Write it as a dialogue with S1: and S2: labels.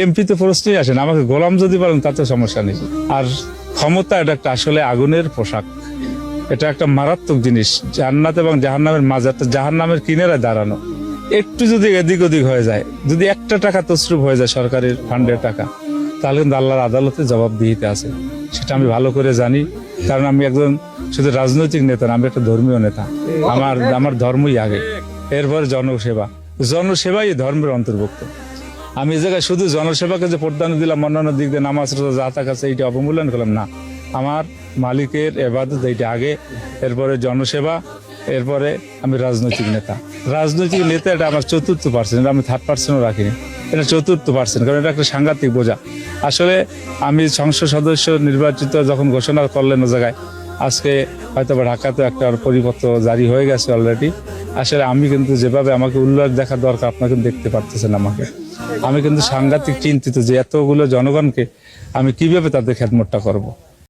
S1: এমপিতে প্রশ্নই আসে না, আমাকে গোলাম যদি বলেন তাতে সমস্যা নেই। আর ক্ষমতা এটা একটা আসলে আগুনের পোশাক, এটা একটা মারাত্মক জিনিস। জান্নাত এবং জাহান্নামের মাঝে একটা জাহান্নামের কিনারায় দাঁড়ানো। একটু যদি এদিক ওদিক হয়ে যায়, যদি একটা টাকা তসরুপ হয়ে যায় সরকারের ফান্ডের টাকা, তাহলে কিন্তু আল্লাহর আদালতে জবাবদিহিতে আছে। সেটা আমি ভালো করে জানি, কারণ আমি একজন শুধু রাজনৈতিক নেতা না, আমি একটা ধর্মীয় নেতা। আমার ধর্মই আগে, এরপরে জনসেবা। জনসেবাই ধর্মের অন্তর্ভুক্ত। আমি এই জায়গায় শুধু জনসেবাকে যে প্রাধান্য দিলাম, অন্যান্য দিক দিয়ে নামাজ রোজা যা কাছে এইটা অবমূল্যায়ন করলাম না। আমার মালিকের ইবাদত এইটা আগে, এরপরে জনসেবা, এরপরে আমি রাজনৈতিক নেতা। রাজনৈতিক নেতা এটা আমার 4th%, আমি 3rd%ও রাখিনি, এটা 4th%, কারণ এটা একটা সাংঘাতিক বোঝা। আসলে আমি সংসদ সদস্য নির্বাচিত যখন ঘোষণা করলেন ও জায়গায়, আজকে হয়তো ঢাকাতে একটা পরিপত্র জারি হয়ে গেছে অলরেডি। আসলে আমি কিন্তু যেভাবে আমাকে উল্লাস দেখা দরকার, আপনাকে দেখতে পারতেছেন আমাকে, আমি কিন্তু সাংঘাতিক চিন্তিত যে এতগুলো জনগণকে আমি কিভাবে তাদের খেদমতটা করব।